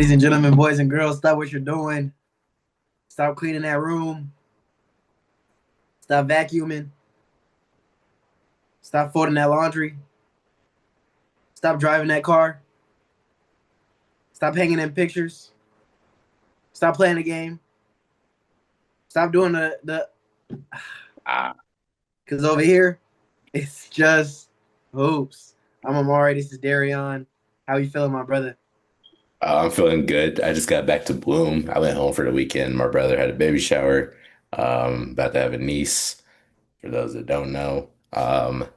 Ladies and gentlemen, boys and girls, stop what you're doing. Stop cleaning that room. Stop vacuuming. Stop folding that laundry. Stop driving that car. Stop hanging in pictures. Stop playing the game. Stop doing the Ah, because over here it's just hoops. I'm Amari. This is Darion. How you feeling, my brother? I'm feeling good. I just got back to Bloom. I went home for the weekend. My brother had a baby shower. About to have a niece, for those that don't know. While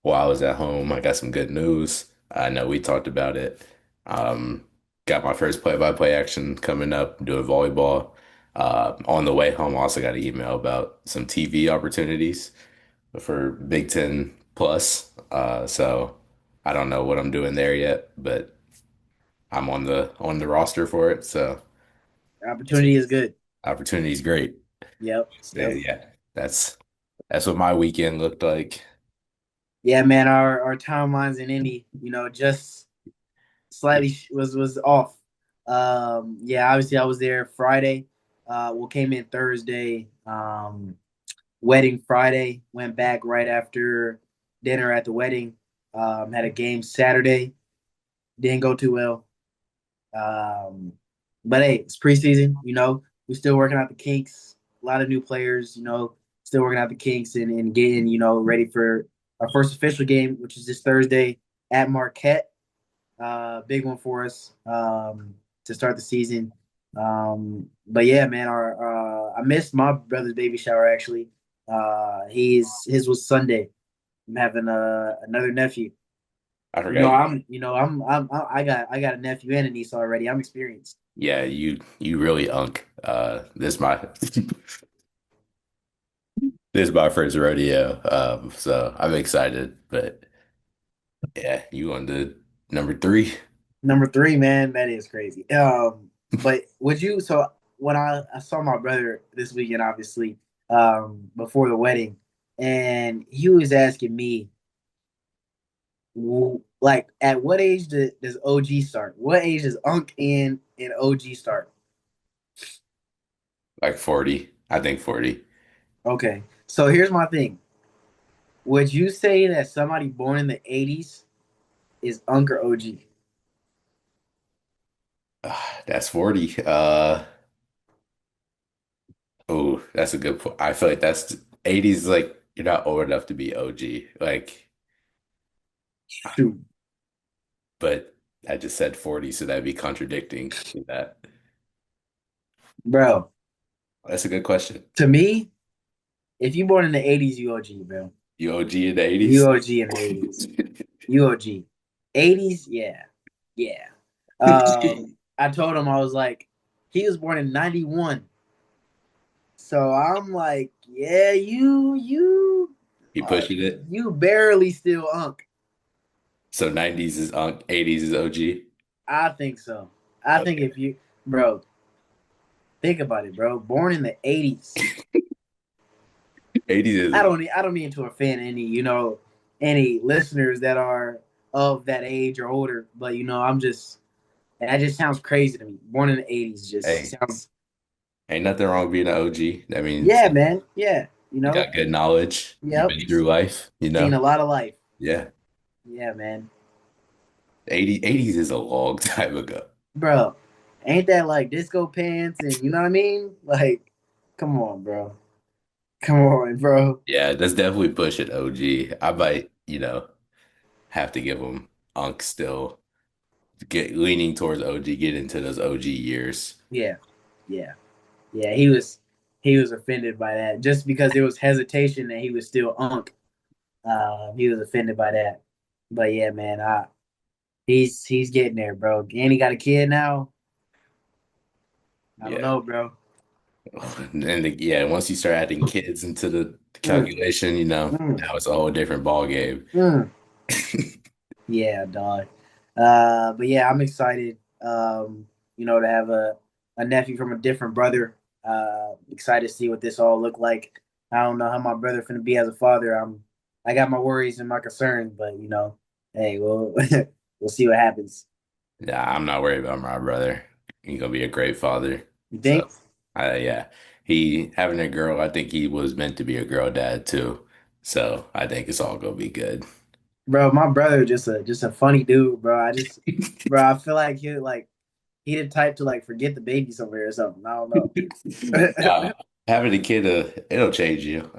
I was at home, I got some good news. I know we talked about it. Um, got my first play-by-play action coming up, doing volleyball. On the way home, I also got an email about some TV opportunities for Big Ten Plus. So I don't know what I'm doing there yet, but I'm on the roster for it, so it's Opportunity is good. opportunity is great. Yep. So, Yep. yeah, that's what my weekend looked like. Yeah, man. Our timelines in Indy, just Yeah, slightly was off. Yeah, obviously I was there Friday. Came in Thursday. Wedding Friday. Went back right after dinner at the wedding. Had a game Saturday. Didn't go too well. Um, but hey, it's preseason. We're still working out the kinks. A lot of new players. Still working out the kinks and getting ready for our first official game, which is this Thursday at Marquette. Big one for us to start the season. But yeah, man, our I missed my brother's baby shower actually. His was Sunday. I'm having another nephew. I forgot you. I got a nephew and a niece already. I'm experienced. Yeah, you really unk. This my this is my first rodeo. So I'm excited, but yeah, you on the number three. Number three, man, that is crazy. But would you? So when I saw my brother this weekend, obviously, before the wedding, and he was asking me, like, at what age does OG start? What age does Unk and OG start? Like 40. I think 40. Okay, so here's my thing. Would you say that somebody born in the '80s is Unk or OG? That's 40. Oh, that's a good point. I feel like that's 80s, like you're not old enough to be OG. Like, Shoot, but I just said 40, so that'd be contradicting to that. bro. That's a good question. To me, if you born in the '80s, you OG, bro. You OG in the You 80s? OG in the '80s. You OG. '80s, yeah, yeah. I told him I was like, he was born in '91, so I'm like, yeah, He uh, pushing it. you barely still Unk. So 90s is 80s is OG. I think so. I think Okay. if you, bro, think about it, bro. Born in the '80s. 80s I is don't. I don't mean to offend any listeners that are of that age or older, but I'm just. That just sounds crazy to me. Born in the '80s just hey, sounds. ain't nothing wrong with being an OG. That means Yeah, man. Yeah. you got good knowledge. You've Yep. been through life, you Seen know? a lot of life. Yeah. Yeah, man. 80s is a long time ago. Bro, ain't that like disco pants and you know what I mean? Like, come on, bro. Come on, bro. Yeah, that's definitely pushing OG. I might, have to give him Unk still. Get leaning towards OG, get into those OG years. Yeah. Yeah. Yeah. He was offended by that. Just because there was hesitation that he was still unk. He was offended by that. But yeah, man, he's getting there, bro. And he got a kid now. I don't Yeah. know, bro. And yeah, once you start adding kids into the Mm, calculation, mm, now it's a whole different ball game. mm. Yeah, dog. But yeah, I'm excited. To have a nephew from a different brother. Excited to see what this all look like. I don't know how my brother finna be as a father. I got my worries and my concerns, but hey, we'll we'll see what happens. Yeah, I'm not worried about my brother. He's gonna be a great father. You think? So, yeah, he having a girl. I think he was meant to be a girl dad too. So I think it's all gonna be good. Bro, my brother just a funny dude, bro. Bro, I feel like he the type to like forget the baby somewhere or something. I don't know. Uh, Having a kid, it'll change you.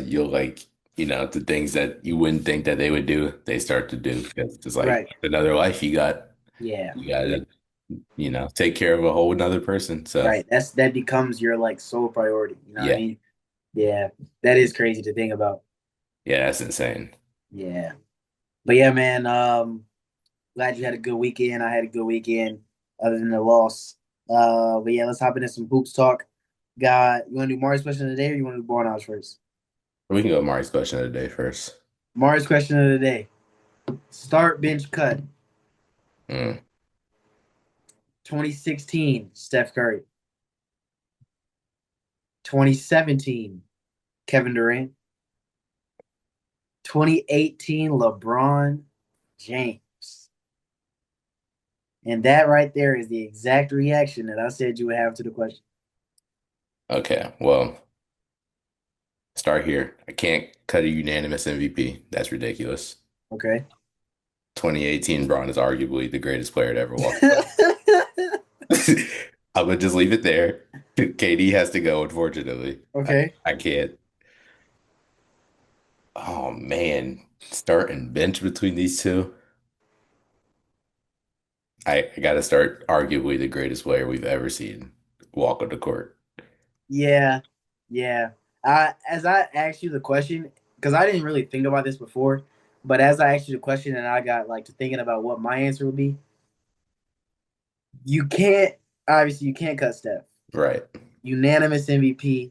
You'll like, the things that you wouldn't think that they would do, they start to do because it's like Right. another life Yeah. you got to, take care of a whole another person. So Right. That becomes your like sole priority. You know what I yeah, mean? Yeah. That is crazy to think about. yeah, that's insane. Yeah. But yeah, man, glad you had a good weekend. I had a good weekend other than the loss. But yeah, let's hop into some hoops talk. You wanna do Mari's question of the day or you wanna do ball knowledge first? We can go Mari's question of the day first. Mari's question of the day. Start bench cut. Mm, 2016, Steph Curry. 2017, Kevin Durant. 2018, LeBron James. And that right there is the exact reaction that I said you would have to the question. okay, well, start here. I can't cut a unanimous MVP. That's ridiculous. Okay. 2018 Braun is arguably the greatest player to ever walk the planet. I'm gonna just leave it there. KD has to go, unfortunately. Okay. I can't. Oh man, starting bench between these two. I gotta start arguably the greatest player we've ever seen walk on the court. Yeah. Yeah. As I asked you the question, because I didn't really think about this before, but as I asked you the question and I got like to thinking about what my answer would be, you can't obviously you can't cut Steph. Right. Unanimous MVP.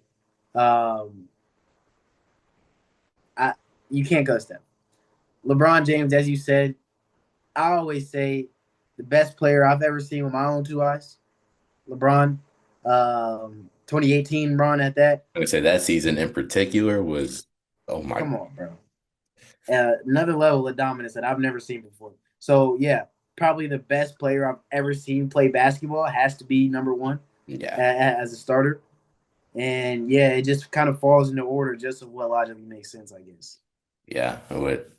Um I you can't cut Steph. LeBron James, as you said, I always say the best player I've ever seen with my own two eyes. LeBron, 2018 run at that. I say that season in particular was, oh my, Come on, bro. Another level of dominance that I've never seen before. So yeah, probably the best player I've ever seen play basketball has to be number one yeah, as a starter. And yeah, it just kind of falls into order just of what logically makes sense, I guess. yeah.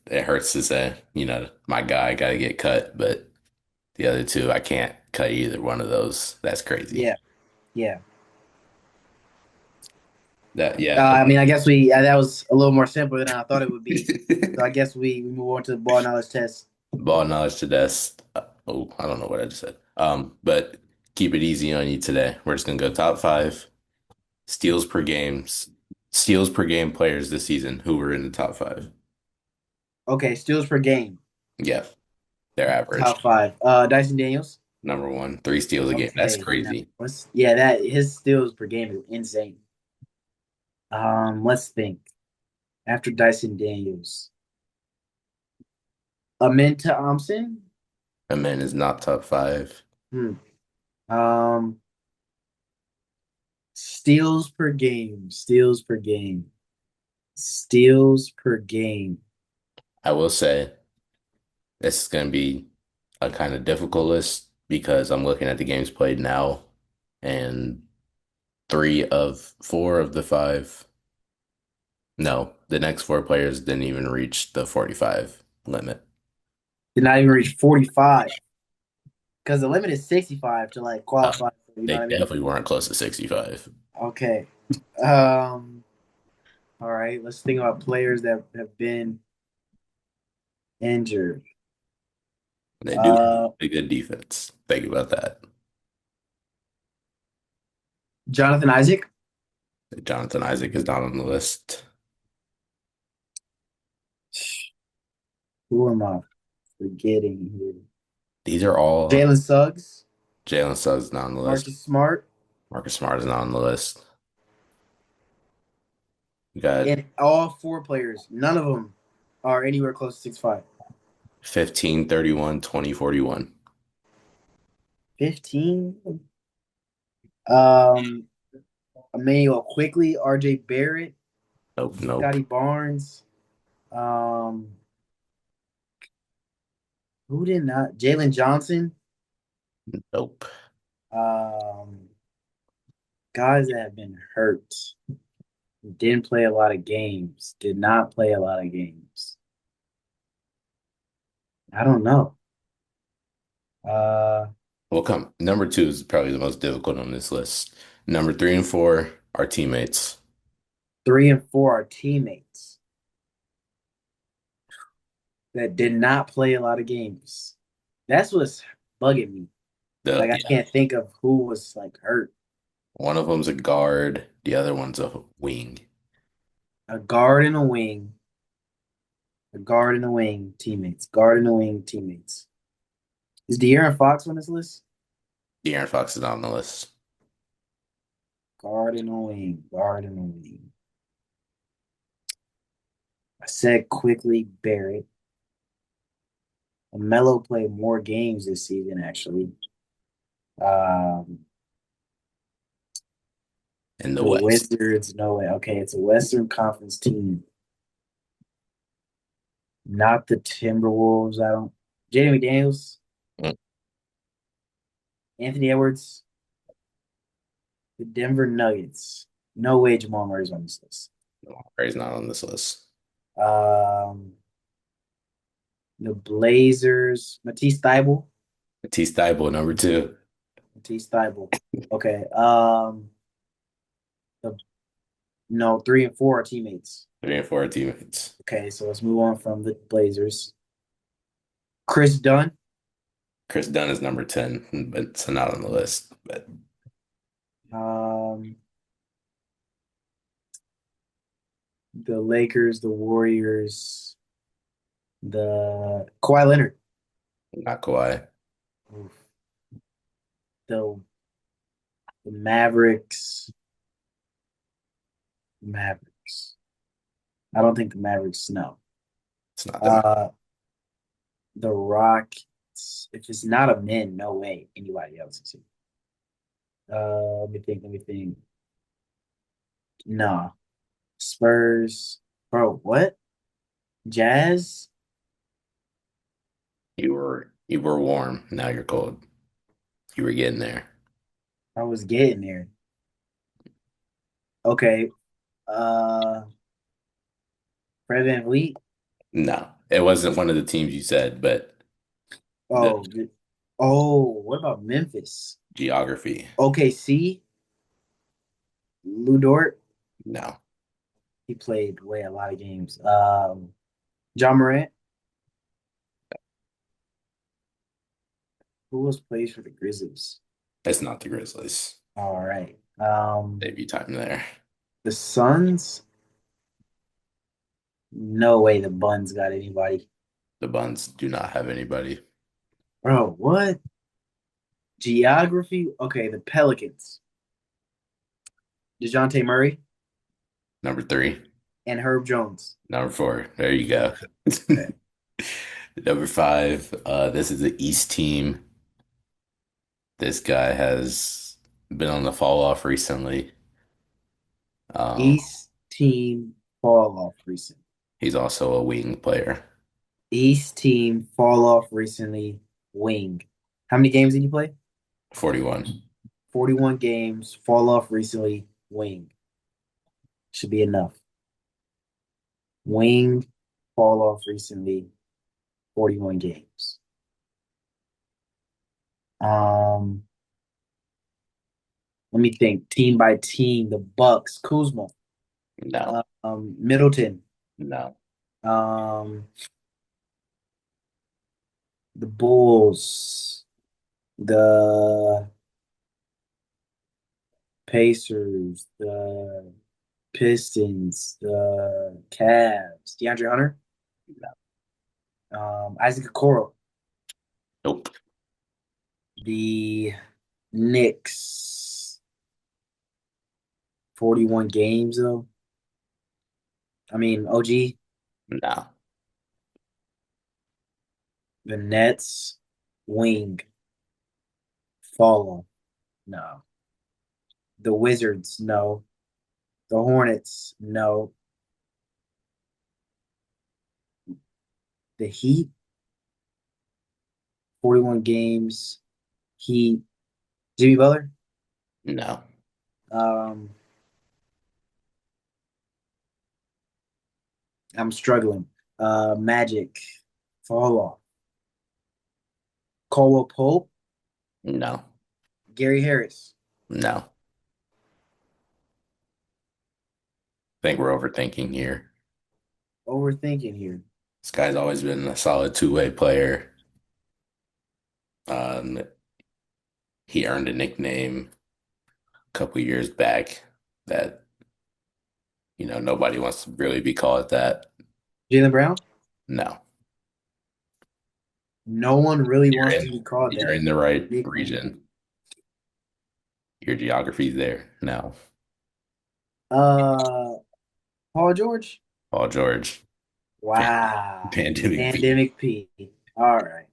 It hurts to say, my guy got to get cut, but the other two, I can't cut either one of those. That's crazy. Yeah, yeah. Yeah. I mean, I guess that was a little more simple than I thought it would be. So I guess we move on to the ball knowledge test. Ball knowledge to death. Oh, I don't know what I just said. But keep it easy on you today. We're just gonna go top five steals per games, steals per game players this season who were in the top five. Okay, steals per game, Yeah, their average. top five. Dyson Daniels. Number one, 3 steals a game. That's Okay, now crazy. that his steals per game is insane. Let's think. After Dyson Daniels, Amin Thompson. A man is not top five. Hmm. Um, steals per game. Steals per game. Steals per game. I will say this is gonna be a kind of difficult list because I'm looking at the games played now, and 3 of 4 of the 5. No, the next 4 players didn't even reach the 45 limit. Did not even reach 45 because the limit is 65 to like Uh, qualify. You know they what I mean? definitely weren't close to 65. Okay. Um. All right. Let's think about players that have been injured. They do have Uh, a good defense. Think about that. Jonathan Isaac. Jonathan Isaac is not on the list. Who am I forgetting here? These are all Jalen Suggs, Jalen Suggs is not on the list. Marcus Smart, Marcus Smart is not on the list. We got and all four players. None of them are anywhere close to 6'5". 15, 31, 20, 41. 15. Um, Emmanuel quickly, RJ Barrett, Nope, nope. Scotty Barnes. Um, who did not? Jalen Johnson. Nope. Um, Guys that have been hurt. Didn't play a lot of games. Did not play a lot of games. I don't know. Uh, Well, come. Number two is probably the most difficult on this list. Number three and four are teammates. 3 and 4 are teammates that did not play a lot of games. That's what's bugging me. Like I Yeah, can't think of who was like hurt. one of them's a guard, the other one's a wing. A guard and a wing. A guard and a wing teammates. Guard and a wing teammates. Is De'Aaron Fox on this list? De'Aaron Fox is not on the list. Guard and a wing. Guard and a wing. I said quickly Barrett. Melo played more games this season, actually. Um, In the the West. Wizards, no way. Okay, it's a Western Conference team, not the Timberwolves. I don't. Jamie Daniels, Mm, Anthony Edwards, the Denver Nuggets. No way Jamal Murray's on this list. He's not on this list. Um, the Blazers, Matisse Thybulle. Matisse Thybulle, number two. Matisse Thybulle. Okay. The, no, 3 and 4 are teammates. Three and four are teammates. Okay, so let's move on from the Blazers. Chris Dunn. Chris Dunn is number 10, but it's not on the list. But Um, the Lakers, the Warriors, the Kawhi Leonard. not Kawhi. Oof. The Mavericks. Mavericks. I don't think the Mavericks. No. It's not them. Uh, the Rockets. If it's not a men, no way anybody else is here. Let me think. Let me think. Nah. Spurs. Bro, what? Jazz? You were warm. Now you're cold. You were getting there. I was getting there. Okay. Uh, Fred VanVleet. No, it wasn't one of the teams you said, but the Oh, oh, what about Memphis? geography. OKC, Lou Dort, No, he played way a lot of games. John Morant, who else plays for the Grizzlies? it's not the Grizzlies. All right. Debut time there. The Suns, no way the Buns got anybody. The Buns do not have anybody. Bro, what? Geography? Okay, the Pelicans, DeJounte Murray Number three. and Herb Jones. Number four. There you go. Okay, okay. Number five. This is the East team. This guy has been on the fall off recently. Um, East team fall off recently. he's also a wing player. East team fall off recently. Wing. How many games did you play? 41. 41 games, fall off recently, wing. Should be enough. Wing, fall off recently, 41 games. Um, Let me think. Team by team, the Bucks, Kuzma, No, Middleton, no. um, the Bulls, the Pacers, the Pistons, the Cavs, DeAndre Hunter, Isaac Okoro, Nope. the Knicks, 41 games though. I mean, OG, No. the Nets, wing, fall off. No. The Wizards, no. The Hornets, no. The Heat, 41 games. He Jimmy Butler. No, Um, I'm struggling. Magic. Fall off. Caldwell Pope. no, Gary Harris. no. I think we're overthinking here. Overthinking here. This guy's always been a solid two-way player. Um, he earned a nickname a couple years back that, nobody wants to really be called that. Jalen Brown. No, No one really you're wants to in be called you're that in the right nickname. region. Your geography's there. No, Uh, Paul George. Paul George, Pan- Wow. Pandemic P. Pandemic P. All right.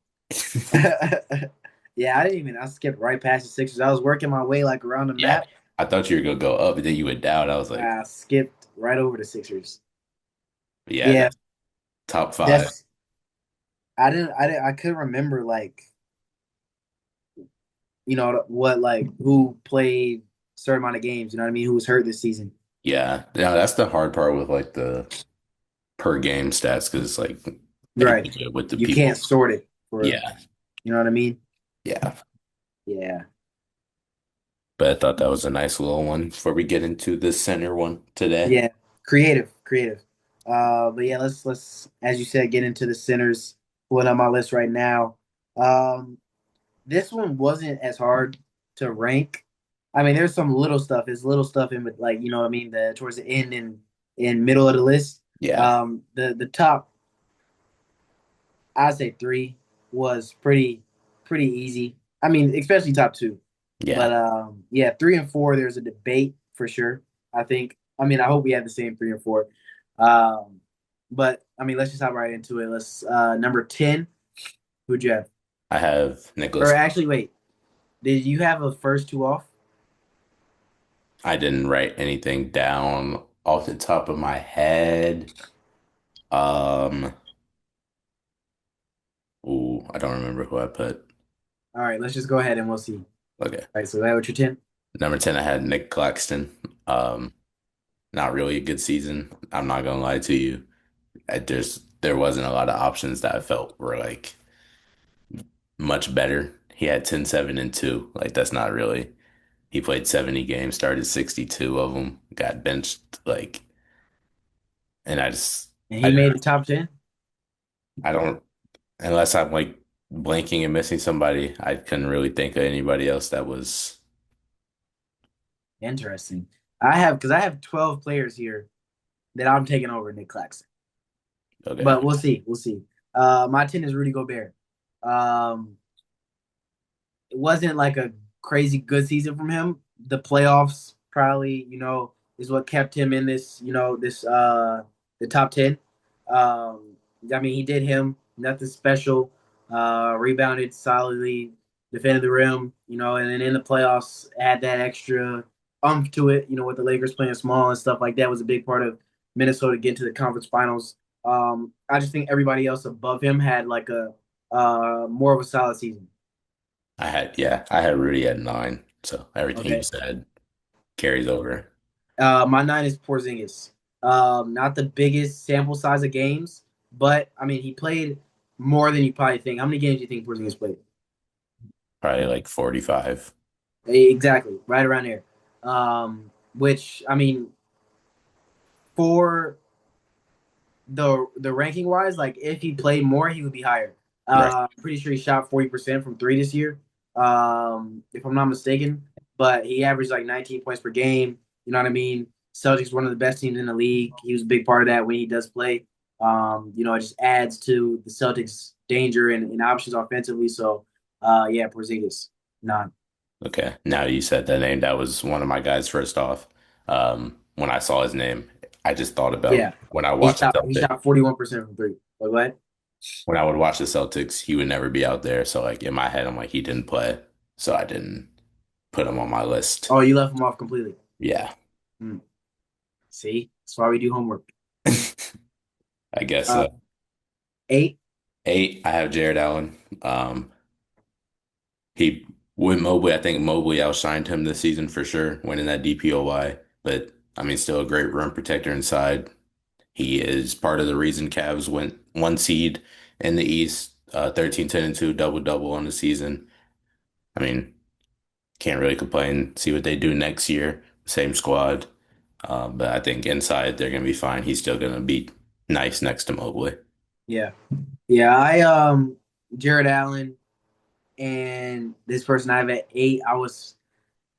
Yeah, I didn't even. I skipped right past the Sixers. I was working my way like around the Yeah, map. I thought you were gonna go up, but then you went down. I was like, I skipped right over the Sixers. yeah, Yeah, that's top five. that's. I didn't. I couldn't remember like what like who played certain amount of games. You know what I mean? Who was hurt this season? Yeah, that's the hard part with like the per game stats because like they Right. do it with the You can't people. sort it for. Yeah, You know what I mean? yeah. Yeah. But I thought that was a nice little one before we get into the center one today. Yeah. Creative. Creative. But yeah, let's as you said, get into the centers. Pulling up my list right now. Um, this one wasn't as hard to rank. I mean, there's some little stuff. It's little stuff in, like you know what I mean, the towards the end and in middle of the list. Yeah, The top, I'd say three was pretty easy. I mean, especially top two. yeah. But yeah, three and four, there's a debate for sure. I think. I mean, I hope we have the same three and four. Um, but I mean, let's just hop right into it. Let's number 10. Who'd you have? I have Or Nicholas. actually, wait. Did you have a first two off? I didn't write anything down off the top of my head. Um, I don't remember who I put. All right, let's just go ahead and we'll see. All Okay. right, so that was your 10? Number 10, I had Nick Claxton. Um, Not really a good season. I'm not gonna lie to you. There wasn't a lot of options that I felt were like much better. He had 10, 7, and 2. Like that's not really. He played 70 games, started 62 of them, got benched and And I he made the top 10? I don't unless I'm like blanking and missing somebody, I couldn't really think of anybody else that was Interesting. Because I have 12 players here that I'm taking over Nick Claxton. okay. But we'll see. We'll see. My 10 is Rudy Gobert. Um, it wasn't like a crazy good season from him. The playoffs probably, is what kept him in this, the top 10. I mean, he did him, nothing special. Rebounded solidly, defended the rim, and then in the playoffs had that extra umph to it, with the Lakers playing small and stuff like that was a big part of Minnesota getting to the conference finals. I just think everybody else above him had like a more of a solid season. I had Rudy at 9, so everything you Okay. said carries over. My nine is Porzingis. Not the biggest sample size of games, but I mean he played more than you probably think. How many games do you think Porzingis played? Probably like 45. Exactly, right around there. Which I mean, for the ranking wise, like if he played more, he would be higher. Right. I'm pretty sure he shot 40% from three this year, if I'm not mistaken. But he averaged like 19 points per game. You know what I mean? Celtics one of the best teams in the league. He was a big part of that when he does play. It just adds to the Celtics' danger and options offensively. So, yeah, Porzingis, none. Okay. Now you said that name. That was one of my guys first off. When I saw his name, I just thought about Yeah, he shot 41% from three. But go ahead. when I would watch the Celtics, he would never be out there. So like in my head, I'm like, he didn't play. So I didn't put him on my list. Oh, you left him off completely. Yeah. Hmm. See, that's why we do homework. I guess Uh, 8. 8, I have Jared Allen. Um, he With Mobley, I think Mobley outshined him this season for sure, winning that DPOY. But I mean, still a great rim protector inside. He is part of the reason Cavs went one seed in the East, 13, 10, and 2, double double on the season. I mean, can't really complain. See what they do next year. Same squad. But I think inside they're gonna be fine. He's still gonna be nice next to Mobley. Yeah. Yeah, Jared Allen and this person I have at 8. I was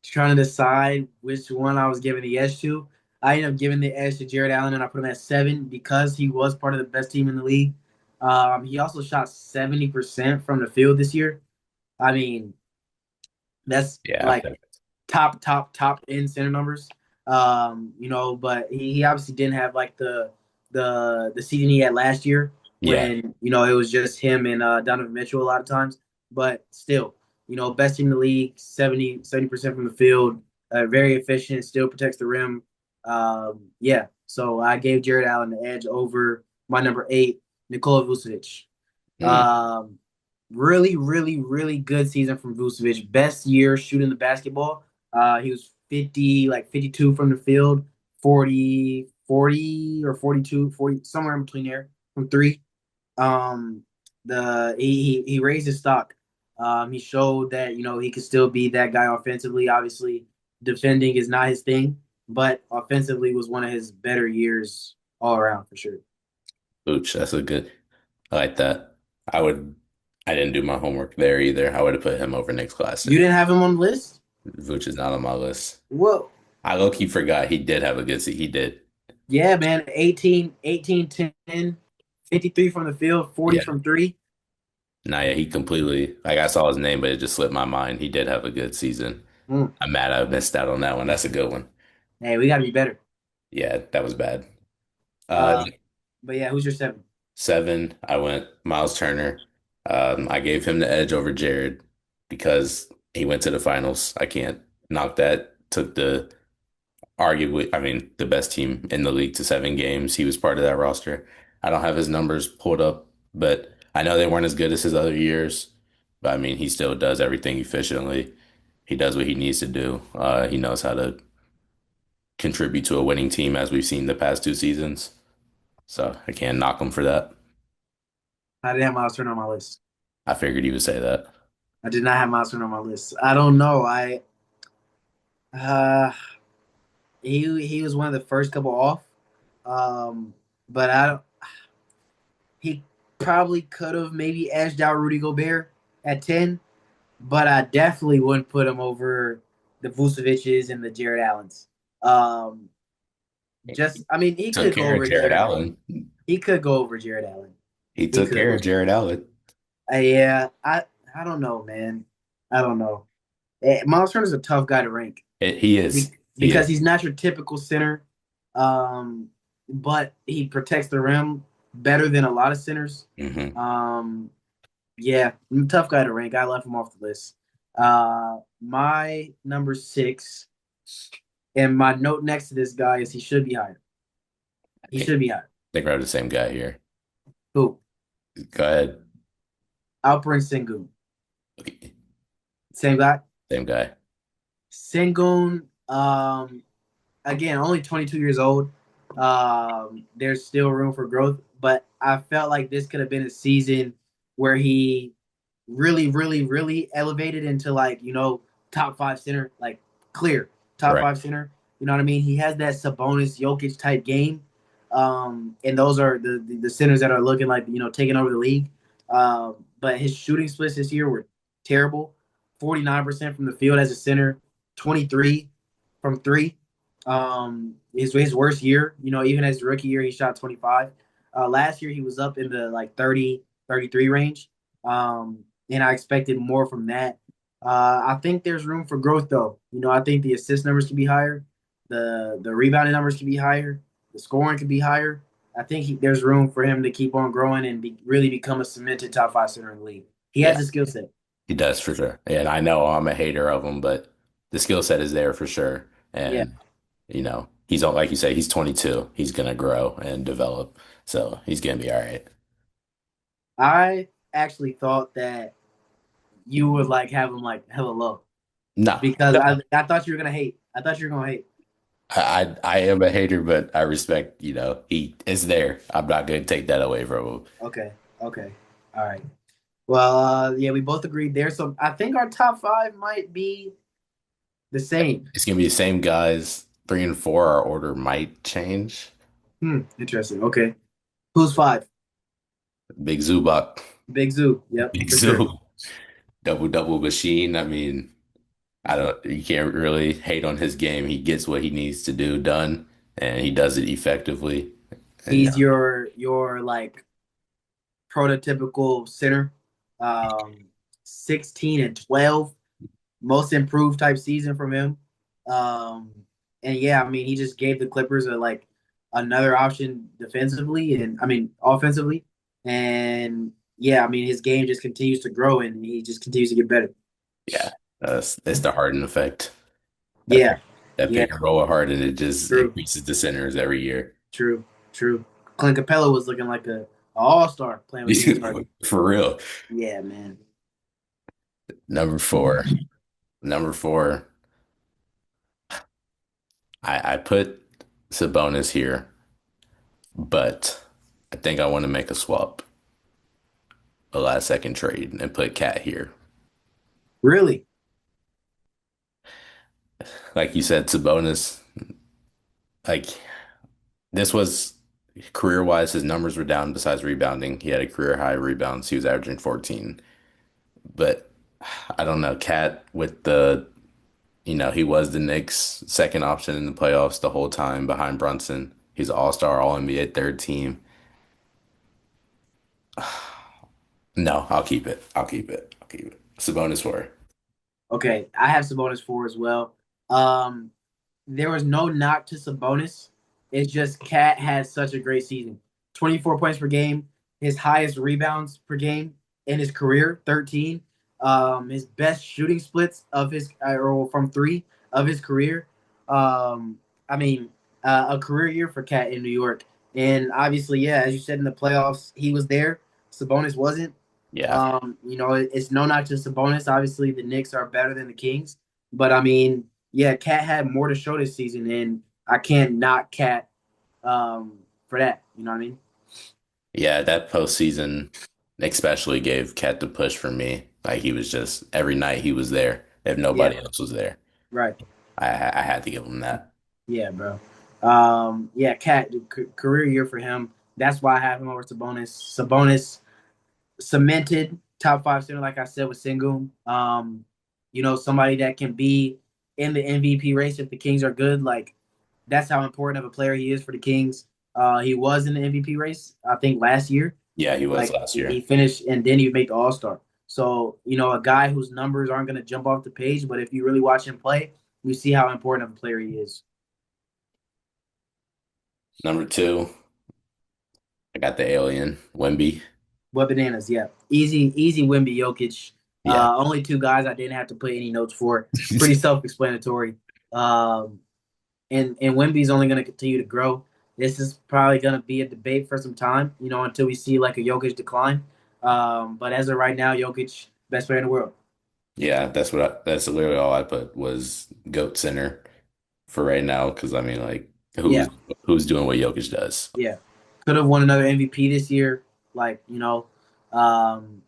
trying to decide which one I was giving the edge to. I ended up giving the edge to Jared Allen, and I put him at 7 because he was part of the best team in the league. He also shot 70% from the field this year. I mean, that's Yeah. like top end center numbers. But he obviously didn't have like the season he had last year Yeah. when it was just him and Donovan Mitchell a lot of times. But still, best team in the league, 70% from the field, very efficient, still protects the rim. Yeah, so I gave Jared Allen the edge over my number 8, Nikola Vucevic. Mm. Um, Really, really, really good season from Vucevic. Best year shooting the basketball. He was 50, like 52 from the field, 40 or 42, 40, somewhere in between there from three. Um, he raised his stock. He showed that he could still be that guy offensively. Obviously, defending is not his thing, but offensively was one of his better years all around for sure. Ooch, that's a good. I like that. I would. I didn't do my homework there either. I would have put him over Nick's You Claxton, didn't have him on the list? which is not on my list. Whoa. I low key forgot he did have a good season. He did. Yeah, man. 18, 10, 53 from the field, 40 Yeah. from three. Nah, yeah, he completely. Like I saw his name, but it just slipped my mind. He did have a good season. Mm. I'm mad I missed out on that one. That's a good one. Hey, we got to be better. Yeah, that was bad. Uh, Uh, but yeah, who's your 7? 7, I went Miles Turner. I gave him the edge over Jared because he went to the finals. I can't knock that. Took the arguably, I mean, the best team in the league to 7 games. He was part of that roster. I don't have his numbers pulled up, but I know they weren't as good as his other years. But I mean, he still does everything efficiently. He does what he needs to do. He knows how to contribute to a winning team, as we've seen the past 2 seasons. So I can't knock him for that. I didn't have Miles Turner on my list. I figured he would say that. I did not have Miles Turner on my list. I don't know. Uh he was one of the first couple off. But I don't. He probably could have maybe edged out Rudy Gobert at 10, but I definitely wouldn't put him over the Vucevic's and the Jared Allens. Um, I mean, he Took could go care of over Jared Jared Allen. Allen. He could go over Jared Allen. He He took could. care of Jared Allen. Yeah, I don't know, man. I don't know. Miles Turner's a tough guy to rank He is. He because is. he's not your typical center, um, but he protects the rim better than a lot of centers. Hmm. Um, yeah, tough guy to rank. I left him off the list. My number 6, and my note next to this guy is he should be higher. I He think, should be higher. think we're the same guy here. Who? Go ahead. Alperen Sengun. Okay. Same guy. Same guy. Sengun. Again, only 22 years old. There's still room for growth, but I felt like this could have been a season where he really, really, really elevated into like, top 5 center, like clear top Right. 5 center. You know what I mean? He has that Sabonis Jokic type game. And those are the centers that are looking like, taking over the league. But his shooting splits this year were terrible. 49% from the field as a center, 23 from three. His worst year, even as rookie year, he shot 25. Last year, he was up in the like 30, 33 range. And I expected more from that. I think there's room for growth, though. I think the assist numbers can be higher, the rebounding numbers can be higher, the scoring can be higher. I think there's room for him to keep on growing and really become a cemented top 5 center in the league. He has Yeah, the skill set. he does for sure. And I know I'm a hater of him, but the skill set is there for sure. Yeah. And, he's on, like you say, he's 22. He's going to grow and develop. So he's going to be all right. I actually thought that you would like have him like hella low No, because no. I thought you were gonna hate. I thought you were gonna hate. I am a hater, but I respect, he is there. I'm not going to take that away from him. Okay, okay, all right. Well, yeah, we both agreed there. So I think our top five might be the same. It's going to be the same guys. Three and four, our order might change. Interesting. Okay, who's five? Big Zubac, Big Zoo. Yep, Big for sure. Zoo, double machine. I mean, you can't really hate on his game. He gets what he needs to do done, and he does it effectively. And He's your like prototypical center. 16 and 12, most improved type season from him. Um, and yeah, I mean, he just gave the Clippers a like another option defensively and I mean offensively. And yeah, I mean his game just continues to grow and he just continues to get better. yeah, that's the Harden effect. That Yeah, that yeah, pick and roll with Harden, it just true, increases the centers every year. true, true. Clint Capella was looking like a all-star playing with James Harden. For real. Yeah, man. Number four. Number four. I put Sabonis here, but I think I want to make a swap, a last second trade, and put Cat here. Really? Like you said, Sabonis, like this was career wise, his numbers were down besides rebounding. He had a career high rebounds. He was averaging 14. But I don't know, Cat with he was the Knicks' second option in the playoffs the whole time behind Brunson. He's an all-star, all-NBA third team. No, I'll keep it. I'll keep it. I'll keep it. Sabonis four. Okay, I have Sabonis four as well. Um, there was no knock to Sabonis. It's just Cat had such a great season. 24 points per game, his highest rebounds per game in his career, 13. His best shooting splits of his or from three of his career. I mean, a career year for Cat in New York. And obviously, yeah, as you said in the playoffs, he was there. Sabonis wasn't. Yeah. It's no knock to Sabonis. Obviously, the Knicks are better than the Kings, but I mean, yeah, Cat had more to show this season, and I can't knock Cat for that. You know what I mean? Yeah, that postseason especially gave Cat the push for me. Like he was just every night he was there if Yeah, nobody else was there. right. I had to give him that. Yeah, bro. Yeah, Cat career year for him. That's why I have him over Sabonis. Sabonis cemented top five center, like I said, with Sengun. Somebody that can be in the MVP race if the Kings are good. Like that's how important of a player he is for the Kings. He was in the MVP race, I think, last year. Yeah, he was Like last he year. finished and then he made the All Star. So a guy whose numbers aren't going to jump off the page, but if you really watch him play, you see how important of a player he is. Number two, I got the alien, Wemby. What bananas? Yeah, easy. Wimby, Jokic. Yeah. Only two guys I didn't have to put any notes for. Pretty self-explanatory. Um, and Wimby's only going to continue to grow. This is probably going to be a debate for some time, until we see like a Jokic decline. But as of right now, Jokic best player in the world. Yeah, that's literally all I put was GOAT center for right now. Because I mean, like, Yeah, who's doing what Jokic does? yeah. Could have won another MVP this year. Like um,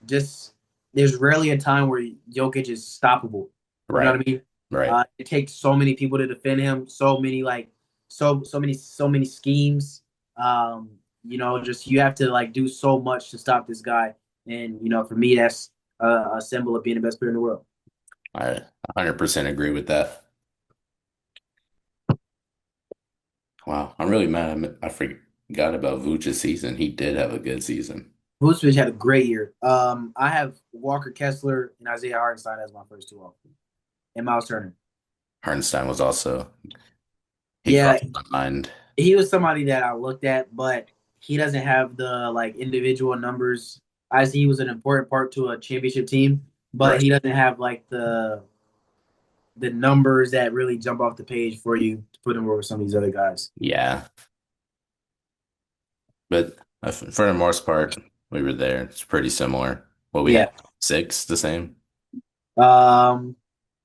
just there's rarely a time where Jokic is stoppable. You know Right, what I mean? right. It takes so many people to defend him, so many like so many schemes. Just you have to like do so much to stop this guy. And for me, that's a symbol of being the best player in the world. I 100% agree with that. Wow, I'm really mad. I forgot about Vuce's season. He did have a good season. Vucevic had a great year. I have Walker Kessler and Isaiah Hartenstein as my first two off, and Miles Turner. Hartenstein was also, he Yeah, crossed my mind. he was somebody that I looked at, but he doesn't have the like individual numbers. I see he was an important part to a championship team, but Right. he doesn't have like the numbers that really jump off the page for you to put him over some of these other guys. Yeah. But for the most part, we were there. It's pretty similar. What we Yeah, had Six, the same. Um,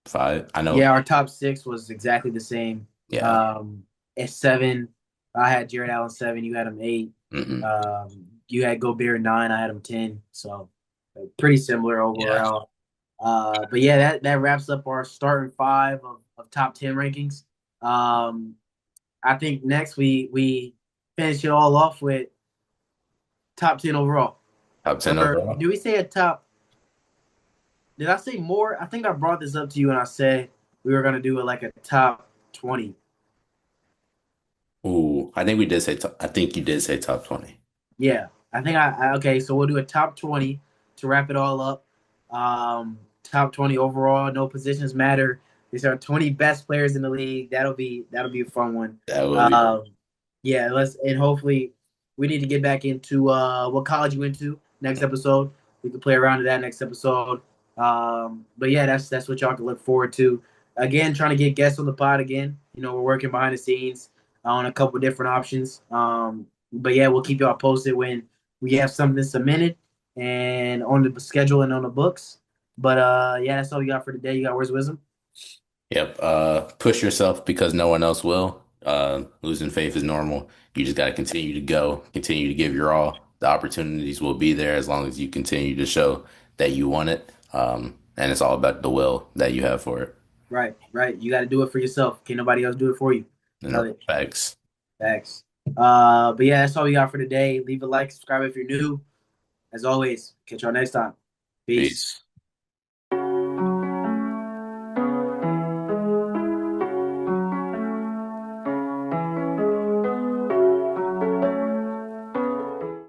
Five. I know. yeah, our top six was exactly the same. Yeah. Um, at seven, I had Jared Allen seven. You had him eight. Hmm. You had Gobert nine. I had him 10. So pretty similar Yeah. overall. But yeah, that wraps up our starting five of top 10 rankings. Um, I think next we finish it all off with top 10 overall. Top 10 Or overall. do we say a top? Did I say more? I think I brought this up to you and I said we were gonna do it like a top 20. Ooh, I think we did say I think you did say top 20. Yeah, I think okay. So we'll do a top 20 to wrap it all up. Top 20 overall. No positions matter. These are 20 best players in the league. That'll be a fun one. That would be Um, yeah, let's and hopefully we need to get back into what college you went to next episode. We can play around to that next episode. But yeah, that's what y'all can look forward to. Again, trying to get guests on the pod again. We're working behind the scenes on a couple different options. But yeah, we'll keep y'all posted when we have something submitted and on the schedule and on the books. But yeah, that's all we got for today. You got words of wisdom? Yep. Push yourself because no one else will. Losing faith is normal. You just got to continue to go, continue to give your all. The opportunities will be there as long as you continue to show that you want it. And it's all about the will that you have for it. Right, right. You got to do it for yourself. Can't nobody else do it for you. And Love it. facts. Thanks. But yeah, that's all we got for today. Leave a like, subscribe if you're new. As always, catch y'all next time. Peace. Peace.